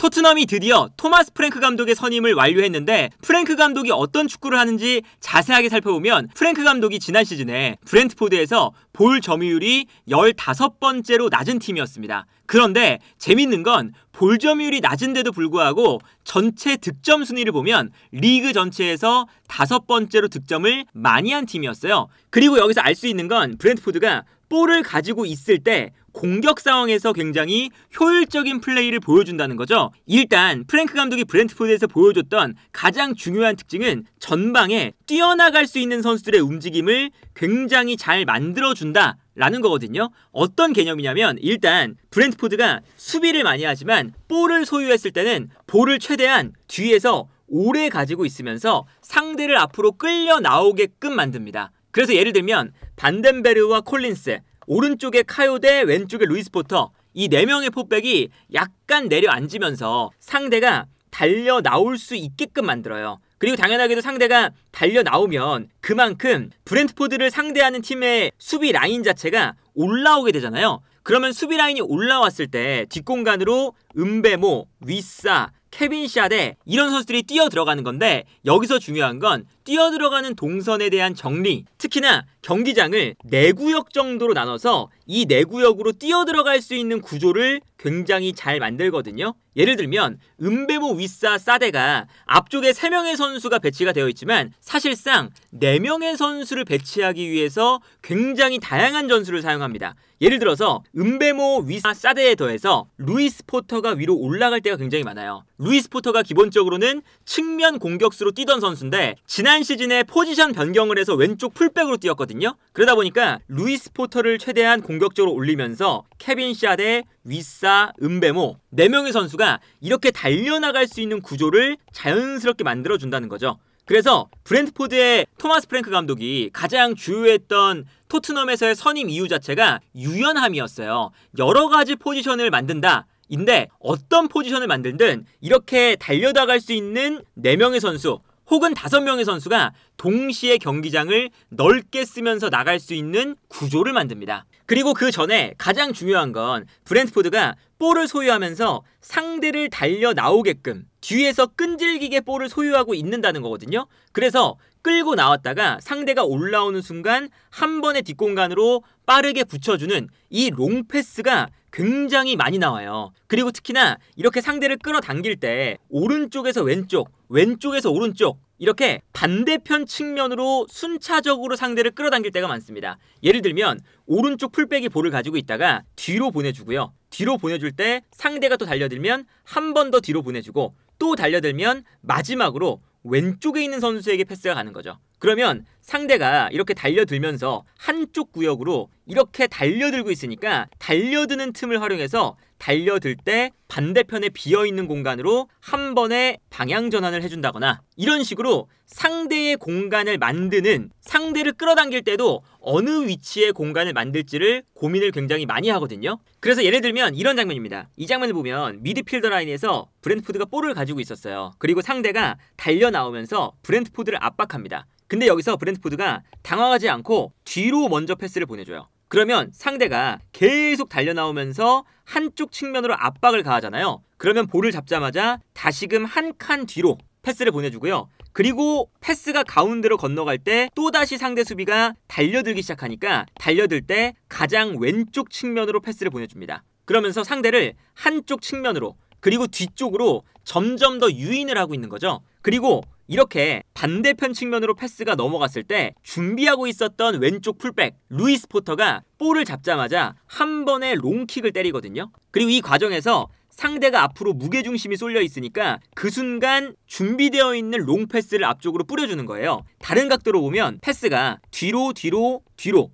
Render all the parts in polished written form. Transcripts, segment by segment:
토트넘이 드디어 토마스 프랭크 감독의 선임을 완료했는데 프랭크 감독이 어떤 축구를 하는지 자세하게 살펴보면 프랭크 감독이 지난 시즌에 브렌트포드에서 볼 점유율이 15번째로 낮은 팀이었습니다. 그런데 재밌는 건 볼 점유율이 낮은데도 불구하고 전체 득점 순위를 보면 리그 전체에서 5번째로 득점을 많이 한 팀이었어요. 그리고 여기서 알 수 있는 건 브렌트포드가 볼을 가지고 있을 때 공격 상황에서 굉장히 효율적인 플레이를 보여준다는 거죠. 일단 프랭크 감독이 브렌트포드에서 보여줬던 가장 중요한 특징은 전방에 뛰어나갈 수 있는 선수들의 움직임을 굉장히 잘 만들어준다 라는 거거든요. 어떤 개념이냐면 일단 브렌트포드가 수비를 많이 하지만 볼을 소유했을 때는 볼을 최대한 뒤에서 오래 가지고 있으면서 상대를 앞으로 끌려 나오게끔 만듭니다. 그래서 예를 들면 반덴베르와 콜린스, 오른쪽에 카요데, 왼쪽에 루이스 포터, 이 4명의 포백이 약간 내려앉으면서 상대가 달려 나올 수 있게끔 만들어요. 그리고 당연하게도 상대가 달려 나오면 그만큼 브렌트포드를 상대하는 팀의 수비 라인 자체가 올라오게 되잖아요. 그러면 수비 라인이 올라왔을 때 뒷공간으로 은베모, 위사, 케빈 샤데 이런 선수들이 뛰어 들어가는 건데 여기서 중요한 건 뛰어 들어가는 동선에 대한 정리, 특히나 경기장을 4구역 정도로 나눠서 이 4구역으로 뛰어 들어갈 수 있는 구조를 굉장히 잘 만들거든요. 예를 들면 은베모, 위사, 사데가 앞쪽에 3명의 선수가 배치가 되어 있지만 사실상 4명의 선수를 배치하기 위해서 굉장히 다양한 전술을 사용합니다. 예를 들어서 은베모, 위사, 사데에 더해서 루이스 포터가 위로 올라갈 때가 굉장히 많아요. 루이스 포터가 기본적으로는 측면 공격수로 뛰던 선수인데 지난 시즌에 포지션 변경을 해서 왼쪽 풀백으로 뛰었거든요. 그러다 보니까 루이스 포터를 최대한 공격적으로 올리면서 케빈 샤데, 위사, 은베모 4명의 선수가 이렇게 달려나갈 수 있는 구조를 자연스럽게 만들어준다는 거죠. 그래서 브렌트포드의 토마스 프랭크 감독이 가장 주요했던 토트넘에서의 선임 이유 자체가 유연함이었어요. 여러 가지 포지션을 만든다. 인데 어떤 포지션을 만들든 이렇게 달려나갈 수 있는 4명의 선수 혹은 5명의 선수가 동시에 경기장을 넓게 쓰면서 나갈 수 있는 구조를 만듭니다. 그리고 그 전에 가장 중요한 건 브렌트포드가 볼을 소유하면서 상대를 달려 나오게끔 뒤에서 끈질기게 볼을 소유하고 있는다는 거거든요. 그래서 끌고 나왔다가 상대가 올라오는 순간 한 번의 뒷공간으로 빠르게 붙여주는 이 롱패스가 굉장히 많이 나와요. 그리고 특히나 이렇게 상대를 끌어당길 때 오른쪽에서 왼쪽, 왼쪽에서 오른쪽 이렇게 반대편 측면으로 순차적으로 상대를 끌어당길 때가 많습니다. 예를 들면 오른쪽 풀백이 볼을 가지고 있다가 뒤로 보내주고요. 뒤로 보내줄 때 상대가 또 달려들면 한 번 더 뒤로 보내주고 또 달려들면 마지막으로 왼쪽에 있는 선수에게 패스가 가는 거죠. 그러면 상대가 이렇게 달려들면서 한쪽 구역으로 이렇게 달려들고 있으니까 달려드는 틈을 활용해서 달려들 때 반대편에 비어있는 공간으로 한 번에 방향 전환을 해준다거나 이런 식으로 상대의 공간을 만드는, 상대를 끌어당길 때도 어느 위치에 공간을 만들지를 고민을 굉장히 많이 하거든요. 그래서 예를 들면 이런 장면입니다. 이 장면을 보면 미드필더 라인에서 브렌트포드가 볼을 가지고 있었어요. 그리고 상대가 달려 나오면서 브렌트포드를 압박합니다. 근데 여기서 브렌트포드가 당황하지 않고 뒤로 먼저 패스를 보내줘요. 그러면 상대가 계속 달려나오면서 한쪽 측면으로 압박을 가하잖아요. 그러면 볼을 잡자마자 다시금 한 칸 뒤로 패스를 보내주고요. 그리고 패스가 가운데로 건너갈 때 또다시 상대 수비가 달려들기 시작하니까 달려들 때 가장 왼쪽 측면으로 패스를 보내줍니다. 그러면서 상대를 한쪽 측면으로 그리고 뒤쪽으로 점점 더 유인을 하고 있는 거죠. 그리고 이렇게 반대편 측면으로 패스가 넘어갔을 때 준비하고 있었던 왼쪽 풀백 루이스 포터가 볼을 잡자마자 한 번에 롱킥을 때리거든요. 그리고 이 과정에서 상대가 앞으로 무게중심이 쏠려 있으니까 그 순간 준비되어 있는 롱패스를 앞쪽으로 뿌려주는 거예요. 다른 각도로 보면 패스가 뒤로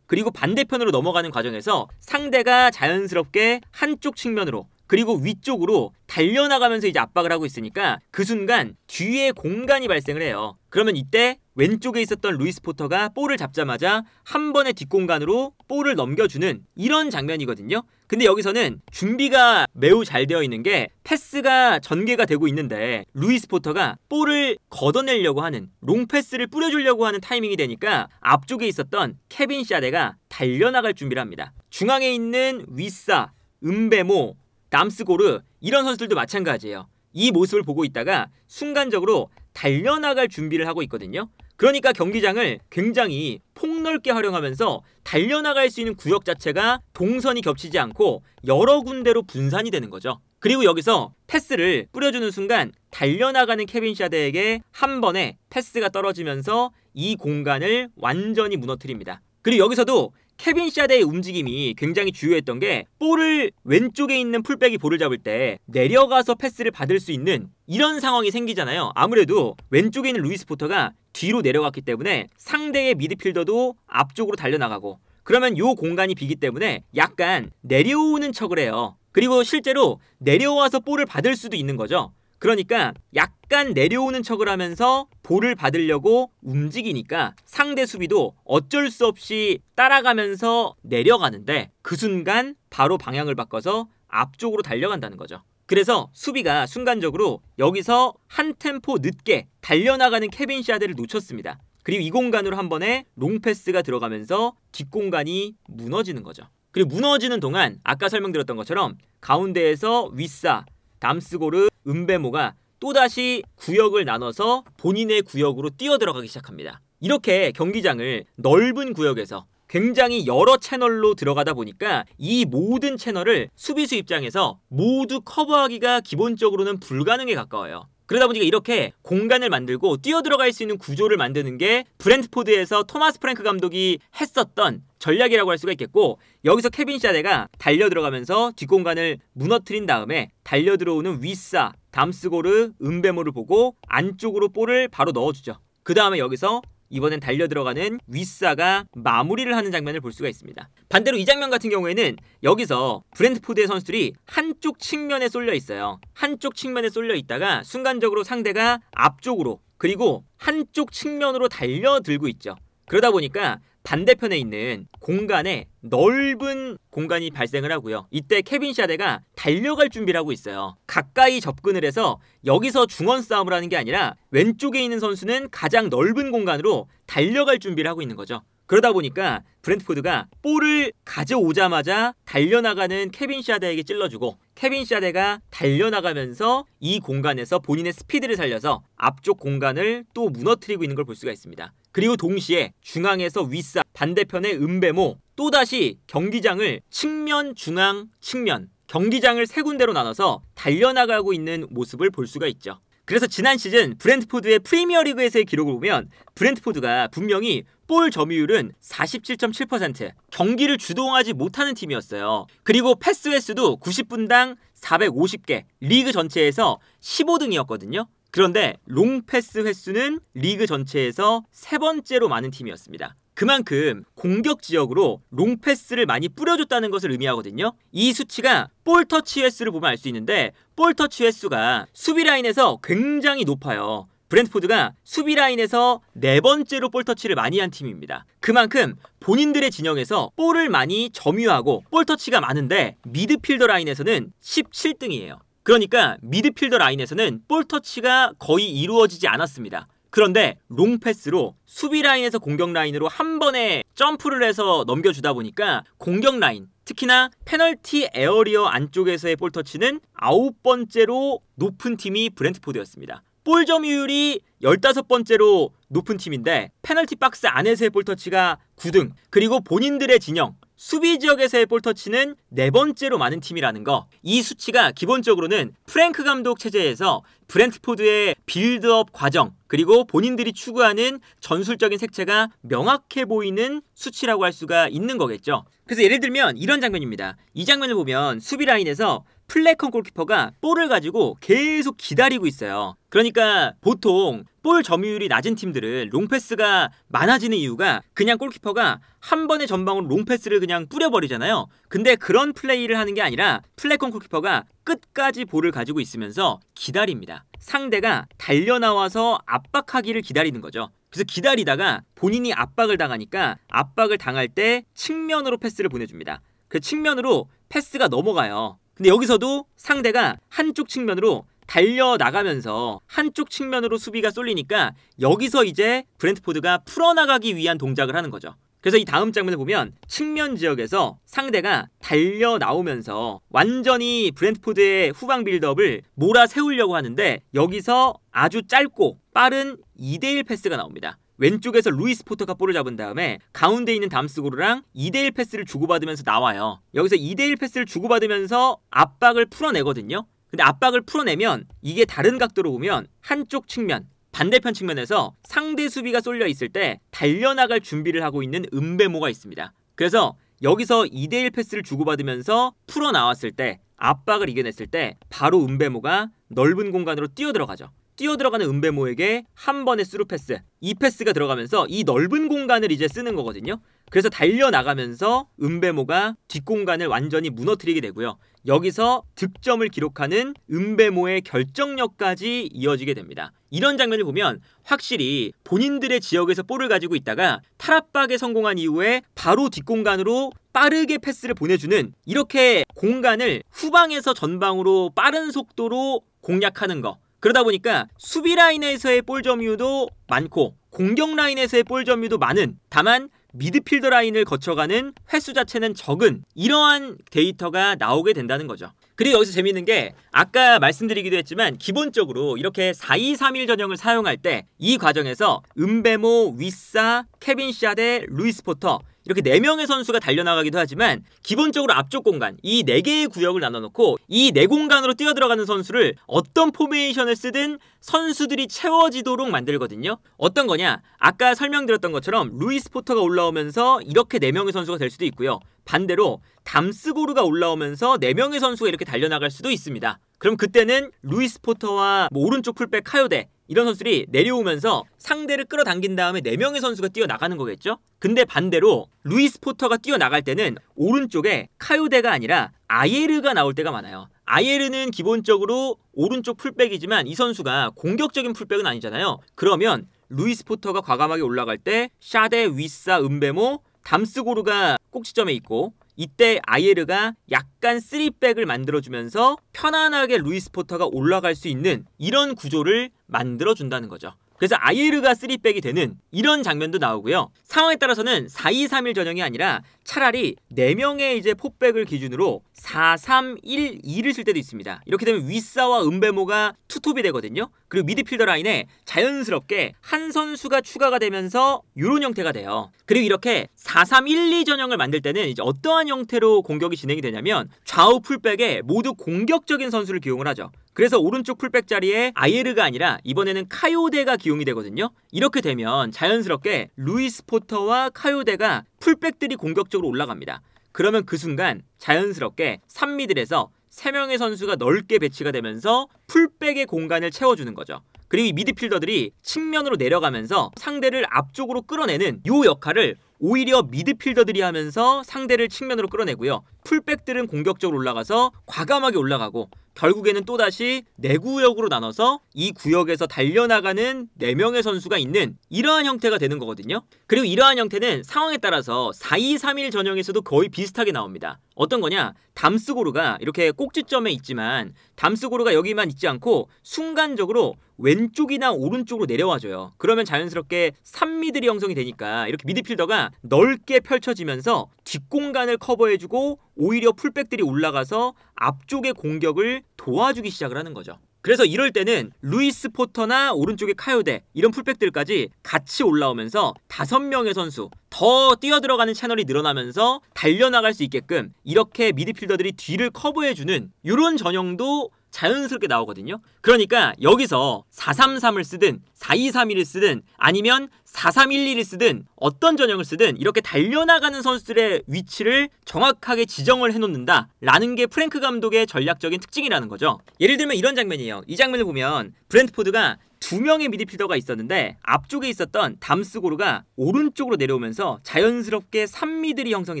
그리고 반대편으로 넘어가는 과정에서 상대가 자연스럽게 한쪽 측면으로 그리고 위쪽으로 달려나가면서 이제 압박을 하고 있으니까 그 순간 뒤에 공간이 발생을 해요. 그러면 이때 왼쪽에 있었던 루이스 포터가 볼을 잡자마자 한 번의 뒷공간으로 볼을 넘겨주는 이런 장면이거든요. 근데 여기서는 준비가 매우 잘 되어 있는 게 패스가 전개가 되고 있는데 루이스 포터가 볼을 걷어내려고 하는 롱패스를 뿌려주려고 하는 타이밍이 되니까 앞쪽에 있었던 케빈 샤데가 달려나갈 준비를 합니다. 중앙에 있는 위사, 은베모, 남스고르 이런 선수들도 마찬가지예요. 이 모습을 보고 있다가 순간적으로 달려나갈 준비를 하고 있거든요. 그러니까 경기장을 굉장히 폭넓게 활용하면서 달려나갈 수 있는 구역 자체가 동선이 겹치지 않고 여러 군데로 분산이 되는 거죠. 그리고 여기서 패스를 뿌려주는 순간 달려나가는 케빈 샤데에게 한 번에 패스가 떨어지면서 이 공간을 완전히 무너뜨립니다. 그리고 여기서도 케빈 샤데의 움직임이 굉장히 주요했던 게 볼을 왼쪽에 있는 풀백이 볼을 잡을 때 내려가서 패스를 받을 수 있는 이런 상황이 생기잖아요. 아무래도 왼쪽에 있는 루이스 포터가 뒤로 내려갔기 때문에 상대의 미드필더도 앞쪽으로 달려나가고 그러면 이 공간이 비기 때문에 약간 내려오는 척을 해요. 그리고 실제로 내려와서 볼을 받을 수도 있는 거죠. 그러니까 약간 내려오는 척을 하면서 볼을 받으려고 움직이니까 상대 수비도 어쩔 수 없이 따라가면서 내려가는데 그 순간 바로 방향을 바꿔서 앞쪽으로 달려간다는 거죠. 그래서 수비가 순간적으로 여기서 한 템포 늦게 달려나가는 케빈 샤데를 놓쳤습니다. 그리고 이 공간으로 한 번에 롱패스가 들어가면서 뒷공간이 무너지는 거죠. 그리고 무너지는 동안 아까 설명드렸던 것처럼 가운데에서 위사, 담스고르, 은베모가 또다시 구역을 나눠서 본인의 구역으로 뛰어들어가기 시작합니다. 이렇게 경기장을 넓은 구역에서 굉장히 여러 채널로 들어가다 보니까 이 모든 채널을 수비수 입장에서 모두 커버하기가 기본적으로는 불가능에 가까워요. 그러다 보니까 이렇게 공간을 만들고 뛰어들어갈 수 있는 구조를 만드는 게 브렌트포드에서 토마스 프랭크 감독이 했었던 전략이라고 할 수가 있겠고, 여기서 케빈 샤데가 달려들어가면서 뒷공간을 무너뜨린 다음에 달려들어오는 위사, 담스고르, 은베모를 보고 안쪽으로 볼을 바로 넣어주죠. 그 다음에 여기서 이번엔 달려들어가는 위사가 마무리를 하는 장면을 볼 수가 있습니다. 반대로 이 장면 같은 경우에는 여기서 브렌트포드의 선수들이 한쪽 측면에 쏠려 있어요. 한쪽 측면에 쏠려 있다가 순간적으로 상대가 앞쪽으로 그리고 한쪽 측면으로 달려들고 있죠. 그러다 보니까 반대편에 있는 공간에 넓은 공간이 발생을 하고요. 이때 케빈 샤데가 달려갈 준비를 하고 있어요. 가까이 접근을 해서 여기서 중원 싸움을 하는 게 아니라 왼쪽에 있는 선수는 가장 넓은 공간으로 달려갈 준비를 하고 있는 거죠. 그러다 보니까 브렌트포드가 볼을 가져오자마자 달려나가는 케빈 샤데에게 찔러주고 케빈 샤데가 달려나가면서 이 공간에서 본인의 스피드를 살려서 앞쪽 공간을 또 무너뜨리고 있는 걸 볼 수가 있습니다. 그리고 동시에 중앙에서 위사, 반대편의 은베모, 또다시 경기장을 측면, 중앙, 측면 경기장을 세 군데로 나눠서 달려나가고 있는 모습을 볼 수가 있죠. 그래서 지난 시즌 브렌트포드의 프리미어리그에서의 기록을 보면 브렌트포드가 분명히 볼 점유율은 47.7%, 경기를 주동하지 못하는 팀이었어요. 그리고 패스 횟수도 90분당 450개, 리그 전체에서 15등이었거든요. 그런데 롱패스 횟수는 리그 전체에서 세 번째로 많은 팀이었습니다. 그만큼 공격 지역으로 롱패스를 많이 뿌려줬다는 것을 의미하거든요. 이 수치가 볼터치 횟수를 보면 알 수 있는데 볼터치 횟수가 수비 라인에서 굉장히 높아요. 브렌트포드가 수비 라인에서 네 번째로 볼터치를 많이 한 팀입니다. 그만큼 본인들의 진영에서 볼을 많이 점유하고 볼터치가 많은데 미드필더 라인에서는 17등이에요. 그러니까 미드필더 라인에서는 볼터치가 거의 이루어지지 않았습니다. 그런데 롱패스로 수비 라인에서 공격 라인으로 한 번에 점프를 해서 넘겨주다 보니까 공격 라인, 특히나 페널티 에어리어 안쪽에서의 볼터치는 9번째로 높은 팀이 브렌트포드였습니다. 볼 점유율이 15번째로 높은 팀인데 페널티 박스 안에서의 볼터치가 9등, 그리고 본인들의 진영 수비 지역에서의 볼터치는 네 번째로 많은 팀이라는 거. 이 수치가 기본적으로는 프랭크 감독 체제에서 브렌트포드의 빌드업 과정 그리고 본인들이 추구하는 전술적인 색채가 명확해 보이는 수치라고 할 수가 있는 거겠죠. 그래서 예를 들면 이런 장면입니다. 이 장면을 보면 수비 라인에서 플래컨 골키퍼가 볼을 가지고 계속 기다리고 있어요. 그러니까 보통 볼 점유율이 낮은 팀들은 롱패스가 많아지는 이유가 그냥 골키퍼가 한 번의 전방으로 롱패스를 그냥 뿌려버리잖아요. 근데 그런 플레이를 하는 게 아니라 플래컨 골키퍼가 끝까지 볼을 가지고 있으면서 기다립니다. 상대가 달려나와서 압박하기를 기다리는 거죠. 그래서 기다리다가 본인이 압박을 당하니까 압박을 당할 때 측면으로 패스를 보내줍니다. 그 측면으로 패스가 넘어가요. 근데 여기서도 상대가 한쪽 측면으로 달려나가면서 한쪽 측면으로 수비가 쏠리니까 여기서 이제 브렌트포드가 풀어나가기 위한 동작을 하는 거죠. 그래서 이 다음 장면을 보면 측면 지역에서 상대가 달려 나오면서 완전히 브랜트포드의 후방 빌드업을 몰아세우려고 하는데 여기서 아주 짧고 빠른 2대1 패스가 나옵니다. 왼쪽에서 루이스 포터가 볼을 잡은 다음에 가운데 있는 담스고르랑 2대1 패스를 주고받으면서 나와요. 여기서 2대1 패스를 주고받으면서 압박을 풀어내거든요. 근데 압박을 풀어내면 이게 다른 각도로 보면 한쪽 측면, 반대편 측면에서 상대 수비가 쏠려 있을 때 달려나갈 준비를 하고 있는 은베모가 있습니다. 그래서 여기서 2대1 패스를 주고받으면서 풀어나왔을 때 압박을 이겨냈을 때 바로 은베모가 넓은 공간으로 뛰어들어가죠. 뛰어들어가는 은베모에게 한 번의 스루 패스, 이 패스가 들어가면서 이 넓은 공간을 이제 쓰는 거거든요. 그래서 달려나가면서 은베모가 뒷공간을 완전히 무너뜨리게 되고요. 여기서 득점을 기록하는 은베모의 결정력까지 이어지게 됩니다. 이런 장면을 보면 확실히 본인들의 지역에서 볼을 가지고 있다가 탈압박에 성공한 이후에 바로 뒷공간으로 빠르게 패스를 보내주는 이렇게 공간을 후방에서 전방으로 빠른 속도로 공략하는 거. 그러다 보니까 수비 라인에서의 볼 점유도 많고 공격 라인에서의 볼 점유도 많은, 다만 미드필더 라인을 거쳐가는 횟수 자체는 적은 이러한 데이터가 나오게 된다는 거죠. 그리고 여기서 재밌는 게 아까 말씀드리기도 했지만 기본적으로 이렇게 4-2-3-1 전형을 사용할 때 이 과정에서 은베모, 윗사, 케빈 샤데, 루이스 포터 이렇게 4명의 선수가 달려나가기도 하지만 기본적으로 앞쪽 공간, 이 4개의 구역을 나눠놓고 이 4공간으로 뛰어들어가는 선수를 어떤 포메이션을 쓰든 선수들이 채워지도록 만들거든요. 어떤 거냐? 아까 설명드렸던 것처럼 루이스 포터가 올라오면서 이렇게 4명의 선수가 될 수도 있고요. 반대로 담스고르가 올라오면서 4명의 선수가 이렇게 달려나갈 수도 있습니다. 그럼 그때는 루이스 포터와 오른쪽 풀백 카요데 이런 선수들이 내려오면서 상대를 끌어당긴 다음에 4명의 선수가 뛰어나가는 거겠죠? 근데 반대로 루이스 포터가 뛰어나갈 때는 오른쪽에 카요데가 아니라 아예르가 나올 때가 많아요. 아예르는 기본적으로 오른쪽 풀백이지만 이 선수가 공격적인 풀백은 아니잖아요. 그러면 루이스 포터가 과감하게 올라갈 때 샤데, 윗사, 은베모, 담스고르가 꼭지점에 있고 이때 아예르가 약간 3백을 만들어주면서 편안하게 루이스 포터가 올라갈 수 있는 이런 구조를 만들어준다는 거죠. 그래서 아예르가 3백이 되는 이런 장면도 나오고요. 상황에 따라서는 4-2-3-1 전형이 아니라 차라리 4명의 이제 포백을 기준으로 4-3-1-2를 쓸 때도 있습니다. 이렇게 되면 윗사와 은베모가 투톱이 되거든요. 그리고 미드필더 라인에 자연스럽게 한 선수가 추가가 되면서 이런 형태가 돼요. 그리고 이렇게 4-3-1-2 전형을 만들 때는 이제 어떠한 형태로 공격이 진행이 되냐면 좌우 풀백에 모두 공격적인 선수를 기용을 하죠. 그래서 오른쪽 풀백 자리에 아예르가 아니라 이번에는 카요데가 기용이 되거든요. 이렇게 되면 자연스럽게 루이스 포터와 카요데가 풀백들이 공격적으로 올라갑니다. 그러면 그 순간 자연스럽게 3미들에서 3명의 선수가 넓게 배치가 되면서 풀백의 공간을 채워주는 거죠. 그리고 이 미드필더들이 측면으로 내려가면서 상대를 앞쪽으로 끌어내는 이 역할을 오히려 미드필더들이 하면서 상대를 측면으로 끌어내고요. 풀백들은 공격적으로 올라가서 과감하게 올라가고 결국에는 또다시 4구역으로 나눠서 이 구역에서 달려나가는 4명의 선수가 있는 이러한 형태가 되는 거거든요. 그리고 이러한 형태는 상황에 따라서 4-2-3-1 전형에서도 거의 비슷하게 나옵니다. 어떤 거냐? 담스고르가 이렇게 꼭지점에 있지만 담스고르가 여기만 있지 않고 순간적으로 왼쪽이나 오른쪽으로 내려와줘요. 그러면 자연스럽게 3미들이 형성이 되니까 이렇게 미드필더가 넓게 펼쳐지면서 뒷공간을 커버해주고 오히려 풀백들이 올라가서 앞쪽의 공격을 도와주기 시작을 하는 거죠. 그래서 이럴 때는 루이스 포터나 오른쪽의 카요데 이런 풀백들까지 같이 올라오면서 5명의 선수 더 뛰어들어가는 채널이 늘어나면서 달려나갈 수 있게끔 이렇게 미드필더들이 뒤를 커버해주는 이런 전형도 자연스럽게 나오거든요. 그러니까 여기서 4-3-3을 쓰든 4-2-3-1을 쓰든 아니면 4-3-1-2를 쓰든 어떤 전형을 쓰든 이렇게 달려나가는 선수들의 위치를 정확하게 지정을 해놓는다 라는 게 프랭크 감독의 전략적인 특징이라는 거죠. 예를 들면 이런 장면이에요. 이 장면을 보면 브랜트포드가 2명의 미드필더가 있었는데 앞쪽에 있었던 담스고르가 오른쪽으로 내려오면서 자연스럽게 3미들이 형성이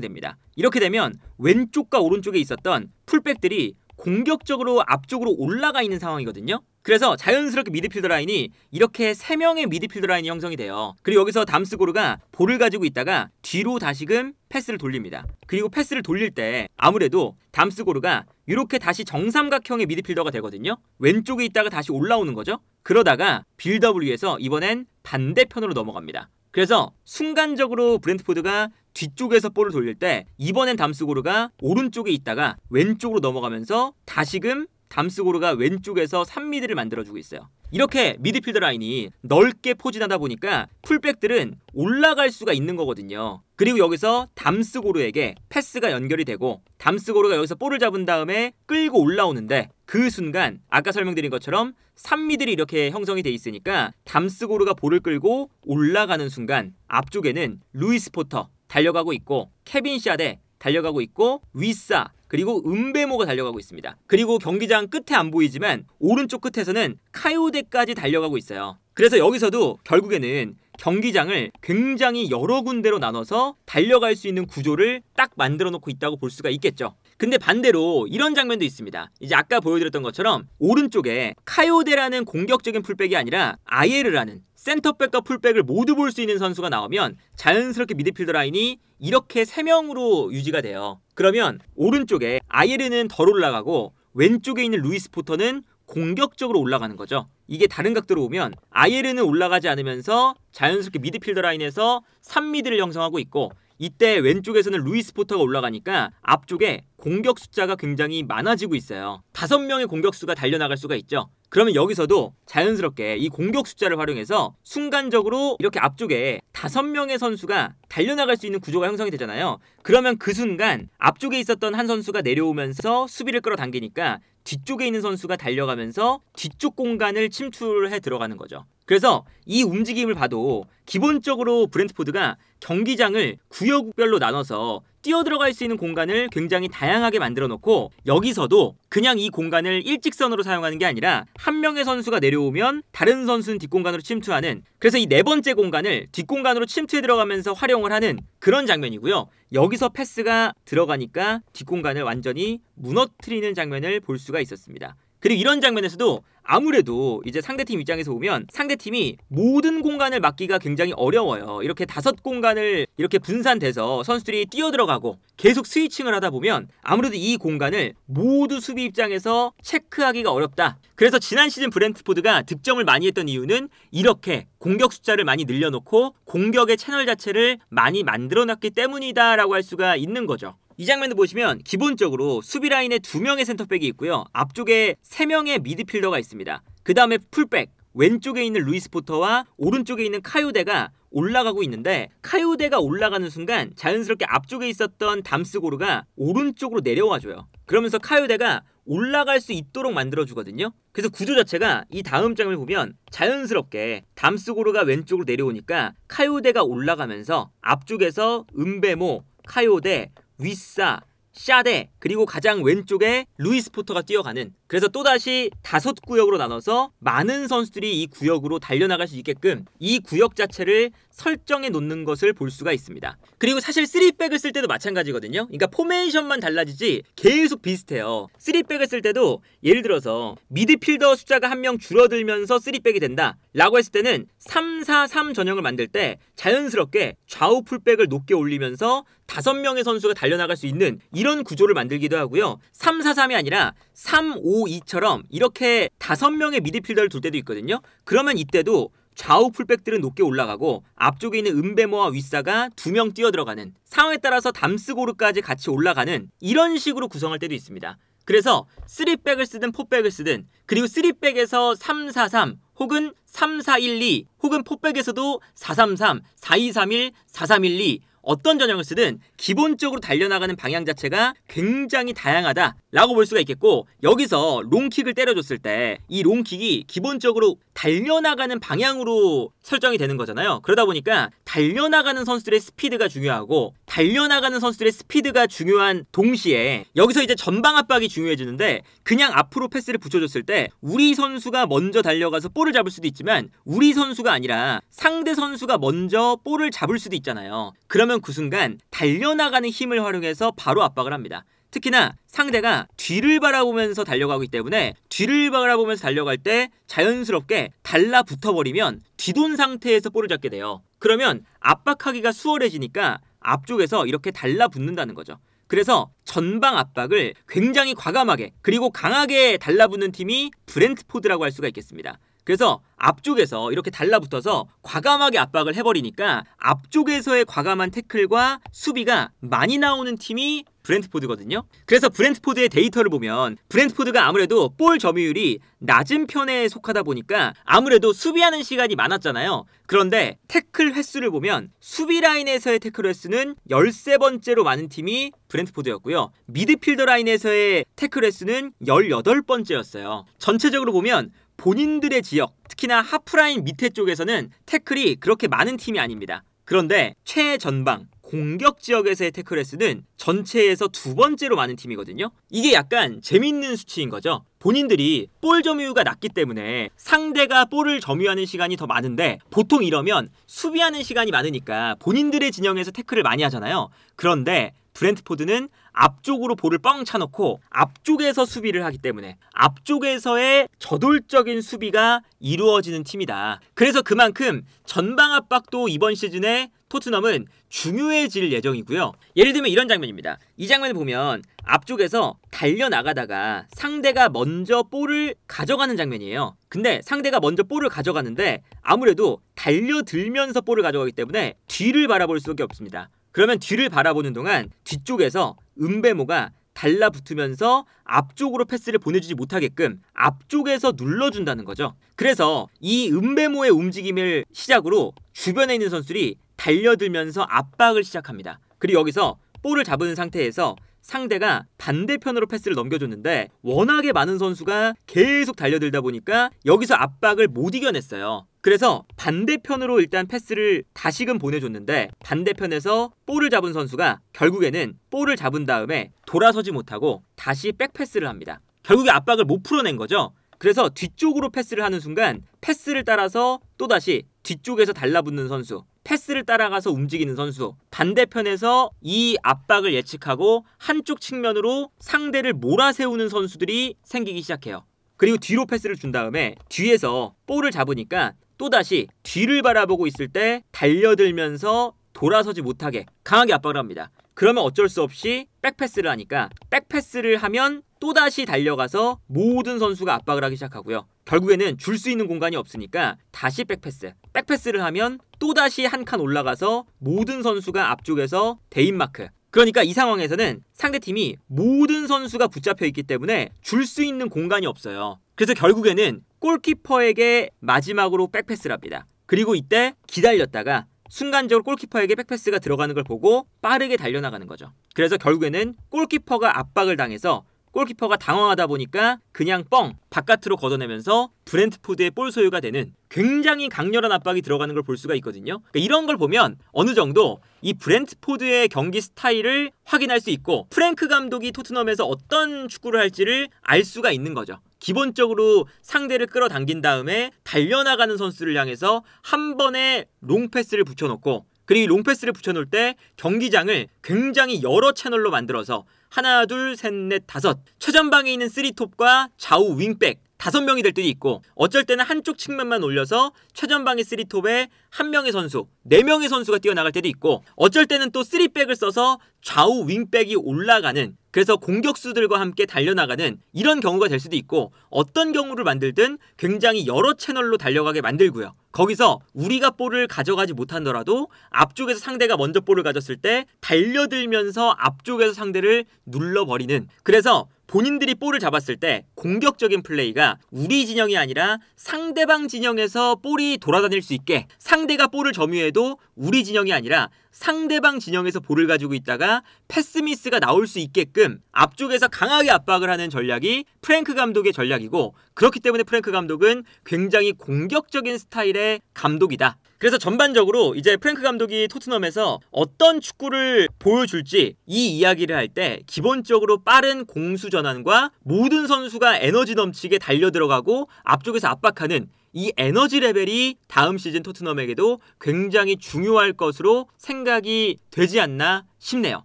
됩니다. 이렇게 되면 왼쪽과 오른쪽에 있었던 풀백들이 공격적으로 앞쪽으로 올라가 있는 상황이거든요. 그래서 자연스럽게 미드필더 라인이 이렇게 3명의 미드필더 라인이 형성이 돼요. 그리고 여기서 담스고르가 볼을 가지고 있다가 뒤로 다시금 패스를 돌립니다. 그리고 패스를 돌릴 때 아무래도 담스고르가 이렇게 다시 정삼각형의 미드필더가 되거든요. 왼쪽에 있다가 다시 올라오는 거죠. 그러다가 빌드업을 위해서 이번엔 반대편으로 넘어갑니다. 그래서 순간적으로 브렌트포드가 뒤쪽에서 볼을 돌릴 때 이번엔 담스고르가 오른쪽에 있다가 왼쪽으로 넘어가면서 다시금 담스고르가 왼쪽에서 3미드를 만들어주고 있어요. 이렇게 미드필더 라인이 넓게 포진하다 보니까 풀백들은 올라갈 수가 있는 거거든요. 그리고 여기서 담스고르에게 패스가 연결이 되고 담스고르가 여기서 볼을 잡은 다음에 끌고 올라오는데 그 순간 아까 설명드린 것처럼 3미들이 이렇게 형성이 돼 있으니까 담스고르가 볼을 끌고 올라가는 순간 앞쪽에는 루이스 포터 달려가고 있고 케빈 샤데 달려가고 있고 위사 그리고 은베모가 달려가고 있습니다. 그리고 경기장 끝에 안 보이지만 오른쪽 끝에서는 카요데까지 달려가고 있어요. 그래서 여기서도 결국에는 경기장을 굉장히 여러 군데로 나눠서 달려갈 수 있는 구조를 딱 만들어 놓고 있다고 볼 수가 있겠죠. 근데 반대로 이런 장면도 있습니다. 이제 아까 보여드렸던 것처럼 오른쪽에 카요데라는 공격적인 풀백이 아니라 아예르라는 센터백과 풀백을 모두 볼 수 있는 선수가 나오면 자연스럽게 미드필더 라인이 이렇게 3명으로 유지가 돼요. 그러면 오른쪽에 아예르는 덜 올라가고 왼쪽에 있는 루이스 포터는 공격적으로 올라가는 거죠. 이게 다른 각도로 보면 아예르는 올라가지 않으면서 자연스럽게 미드필더 라인에서 3미드를 형성하고 있고 이때 왼쪽에서는 루이스 포터가 올라가니까 앞쪽에 공격 숫자가 굉장히 많아지고 있어요. 5명의 공격수가 달려나갈 수가 있죠. 그러면 여기서도 자연스럽게 이 공격 숫자를 활용해서 순간적으로 이렇게 앞쪽에 5명의 선수가 달려나갈 수 있는 구조가 형성이 되잖아요. 그러면 그 순간 앞쪽에 있었던 한 선수가 내려오면서 수비를 끌어당기니까 뒤쪽에 있는 선수가 달려가면서 뒤쪽 공간을 침투를 해 들어가는 거죠. 그래서 이 움직임을 봐도 기본적으로 브렌트포드가 경기장을 구역별로 나눠서 뛰어들어갈 수 있는 공간을 굉장히 다양하게 만들어 놓고 여기서도 그냥 이 공간을 일직선으로 사용하는 게 아니라 한 명의 선수가 내려오면 다른 선수는 뒷공간으로 침투하는, 그래서 이 네 번째 공간을 뒷공간으로 침투해 들어가면서 활용을 하는 그런 장면이고요. 여기서 패스가 들어가니까 뒷공간을 완전히 무너뜨리는 장면을 볼 수가 있었습니다. 그리고 이런 장면에서도 아무래도 이제 상대팀 입장에서 보면 상대팀이 모든 공간을 막기가 굉장히 어려워요. 이렇게 5공간을 이렇게 분산돼서 선수들이 뛰어들어가고 계속 스위칭을 하다 보면 아무래도 이 공간을 모두 수비 입장에서 체크하기가 어렵다. 그래서 지난 시즌 브렌트포드가 득점을 많이 했던 이유는 이렇게 공격 숫자를 많이 늘려놓고 공격의 채널 자체를 많이 만들어놨기 때문이다 라고 할 수가 있는 거죠. 이 장면을 보시면 기본적으로 수비 라인에 2명의 센터백이 있고요. 앞쪽에 3명의 미드필더가 있습니다. 그 다음에 풀백, 왼쪽에 있는 루이스 포터와 오른쪽에 있는 카요데가 올라가고 있는데 카요데가 올라가는 순간 자연스럽게 앞쪽에 있었던 담스고르가 오른쪽으로 내려와줘요. 그러면서 카요데가 올라갈 수 있도록 만들어주거든요. 그래서 구조 자체가 이 다음 장면을 보면 자연스럽게 담스고르가 왼쪽으로 내려오니까 카요데가 올라가면서 앞쪽에서 은베모, 카요데, 위사, 샤데, 그리고 가장 왼쪽에 루이스 포터가 뛰어가는, 그래서 또다시 5구역으로 나눠서 많은 선수들이 이 구역으로 달려나갈 수 있게끔 이 구역 자체를 설정해 놓는 것을 볼 수가 있습니다. 그리고 사실 3백을 쓸 때도 마찬가지거든요. 그러니까 포메이션만 달라지지 계속 비슷해요. 3백을 쓸 때도 예를 들어서 미드필더 숫자가 한 명 줄어들면서 3백이 된다 라고 했을 때는 3-4-3 전형을 만들 때 자연스럽게 좌우 풀백을 높게 올리면서 5명의 선수가 달려나갈 수 있는 이런 구조를 만들기도 하고요. 3-4-3이 아니라 3-5-2처럼 이렇게 5명의 미드필더를 둘 때도 있거든요. 그러면 이때도 좌우 풀백들은 높게 올라가고 앞쪽에 있는 은베모와 위사가 2명 뛰어들어가는, 상황에 따라서 담스고르까지 같이 올라가는 이런 식으로 구성할 때도 있습니다. 그래서 3백을 쓰든 4백을 쓰든, 그리고 3백에서 3-4-3 혹은 3-4-1-2 혹은 4백에서도 4-3-3, 4-2-3-1, 4-3-1-2 어떤 전형을 쓰든 기본적으로 달려나가는 방향 자체가 굉장히 다양하다 라고 볼 수가 있겠고, 여기서 롱킥을 때려줬을 때 이 롱킥이 기본적으로 달려나가는 방향으로 설정이 되는 거잖아요. 그러다 보니까 달려나가는 선수들의 스피드가 중요하고, 달려나가는 선수들의 스피드가 중요한 동시에 여기서 이제 전방 압박이 중요해지는데, 그냥 앞으로 패스를 붙여줬을 때 우리 선수가 먼저 달려가서 볼을 잡을 수도 있지만 우리 선수가 아니라 상대 선수가 먼저 볼을 잡을 수도 있잖아요. 그러면 그 순간 달려나가는 힘을 활용해서 바로 압박을 합니다. 특히나 상대가 뒤를 바라보면서 달려가기 때문에 뒤를 바라보면서 달려갈 때 자연스럽게 달라붙어버리면 뒤돈 상태에서 볼을 잡게 돼요. 그러면 압박하기가 수월해지니까 앞쪽에서 이렇게 달라붙는다는 거죠. 그래서 전방 압박을 굉장히 과감하게 그리고 강하게 달라붙는 팀이 브렌트포드라고 할 수가 있겠습니다. 그래서 앞쪽에서 이렇게 달라붙어서 과감하게 압박을 해버리니까 앞쪽에서의 과감한 태클과 수비가 많이 나오는 팀이 브렌트포드거든요. 그래서 브렌트포드의 데이터를 보면 브렌트포드가 아무래도 볼 점유율이 낮은 편에 속하다 보니까 아무래도 수비하는 시간이 많았잖아요. 그런데 태클 횟수를 보면 수비 라인에서의 태클 횟수는 13번째로 많은 팀이 브렌트포드였고요. 미드필더 라인에서의 태클 횟수는 18번째였어요. 전체적으로 보면 본인들의 지역, 특히나 하프라인 밑에 쪽에서는 태클이 그렇게 많은 팀이 아닙니다. 그런데 최전방 공격 지역에서의 태클 횟수는 전체에서 2번째로 많은 팀이거든요. 이게 약간 재밌는 수치인 거죠. 본인들이 볼 점유율가 낮기 때문에 상대가 볼을 점유하는 시간이 더 많은데 보통 이러면 수비하는 시간이 많으니까 본인들의 진영에서 태클을 많이 하잖아요. 그런데 브렌트포드는 앞쪽으로 볼을 뻥 차놓고 앞쪽에서 수비를 하기 때문에 앞쪽에서의 저돌적인 수비가 이루어지는 팀이다. 그래서 그만큼 전방 압박도 이번 시즌에 토트넘은 중요해질 예정이고요. 예를 들면 이런 장면입니다. 이 장면을 보면 앞쪽에서 달려나가다가 상대가 먼저 볼을 가져가는 장면이에요. 근데 상대가 먼저 볼을 가져가는데 아무래도 달려들면서 볼을 가져가기 때문에 뒤를 바라볼 수밖에 없습니다. 그러면 뒤를 바라보는 동안 뒤쪽에서 은베모가 달라붙으면서 앞쪽으로 패스를 보내주지 못하게끔 앞쪽에서 눌러준다는 거죠. 그래서 이 은베모의 움직임을 시작으로 주변에 있는 선수들이 달려들면서 압박을 시작합니다. 그리고 여기서 볼을 잡은 상태에서 상대가 반대편으로 패스를 넘겨줬는데 워낙에 많은 선수가 계속 달려들다 보니까 여기서 압박을 못 이겨냈어요. 그래서 반대편으로 일단 패스를 다시금 보내줬는데 반대편에서 볼을 잡은 선수가 결국에는 볼을 잡은 다음에 돌아서지 못하고 다시 백패스를 합니다. 결국에 압박을 못 풀어낸 거죠. 그래서 뒤쪽으로 패스를 하는 순간 패스를 따라서 또다시 뒤쪽에서 달라붙는 선수, 패스를 따라가서 움직이는 선수, 반대편에서 이 압박을 예측하고 한쪽 측면으로 상대를 몰아세우는 선수들이 생기기 시작해요. 그리고 뒤로 패스를 준 다음에 뒤에서 볼을 잡으니까 또다시 뒤를 바라보고 있을 때 달려들면서 돌아서지 못하게 강하게 압박을 합니다. 그러면 어쩔 수 없이 백패스를 하니까 백패스를 하면 또다시 달려가서 모든 선수가 압박을 하기 시작하고요. 결국에는 줄 수 있는 공간이 없으니까 다시 백패스를 하면 또다시 한 칸 올라가서 모든 선수가 앞쪽에서 대인마크. 그러니까 이 상황에서는 상대팀이 모든 선수가 붙잡혀 있기 때문에 줄 수 있는 공간이 없어요. 그래서 결국에는 골키퍼에게 마지막으로 백패스를 합니다. 그리고 이때 기다렸다가 순간적으로 골키퍼에게 백패스가 들어가는 걸 보고 빠르게 달려나가는 거죠. 그래서 결국에는 골키퍼가 압박을 당해서 골키퍼가 당황하다 보니까 그냥 뻥 바깥으로 걷어내면서 브렌트포드의 볼 소유가 되는 굉장히 강렬한 압박이 들어가는 걸 볼 수가 있거든요. 그러니까 이런 걸 보면 어느 정도 이 브렌트포드의 경기 스타일을 확인할 수 있고 프랭크 감독이 토트넘에서 어떤 축구를 할지를 알 수가 있는 거죠. 기본적으로 상대를 끌어당긴 다음에 달려나가는 선수를 향해서 한 번에 롱패스를 붙여놓고 그리고 롱패스를 붙여놓을 때 경기장을 굉장히 여러 채널로 만들어서 하나, 둘, 셋, 넷, 다섯 최전방에 있는 3톱과 좌우 윙백 5명이 될 때도 있고 어쩔 때는 한쪽 측면만 올려서 최전방의 3톱에 한 명의 선수, 4명의 선수가 뛰어나갈 때도 있고 어쩔 때는 또 3백을 써서 좌우 윙백이 올라가는 그래서 공격수들과 함께 달려나가는 이런 경우가 될 수도 있고 어떤 경우를 만들든 굉장히 여러 채널로 달려가게 만들고요. 거기서 우리가 볼을 가져가지 못하더라도 앞쪽에서 상대가 먼저 볼을 가졌을 때 달려들면서 앞쪽에서 상대를 눌러버리는 그래서 본인들이 볼을 잡았을 때 공격적인 플레이가 우리 진영이 아니라 상대방 진영에서 볼이 돌아다닐 수 있게 상대가 볼을 점유해도 우리 진영이 아니라 상대방 진영에서 볼을 가지고 있다가 패스미스가 나올 수 있게끔 앞쪽에서 강하게 압박을 하는 전략이 프랭크 감독의 전략이고 그렇기 때문에 프랭크 감독은 굉장히 공격적인 스타일의 감독이다. 그래서 전반적으로 이제 프랭크 감독이 토트넘에서 어떤 축구를 보여줄지 이 이야기를 할 때 기본적으로 빠른 공수 전환과 모든 선수가 에너지 넘치게 달려들어가고 앞쪽에서 압박하는 이 에너지 레벨이 다음 시즌 토트넘에게도 굉장히 중요할 것으로 생각이 되지 않나 싶네요.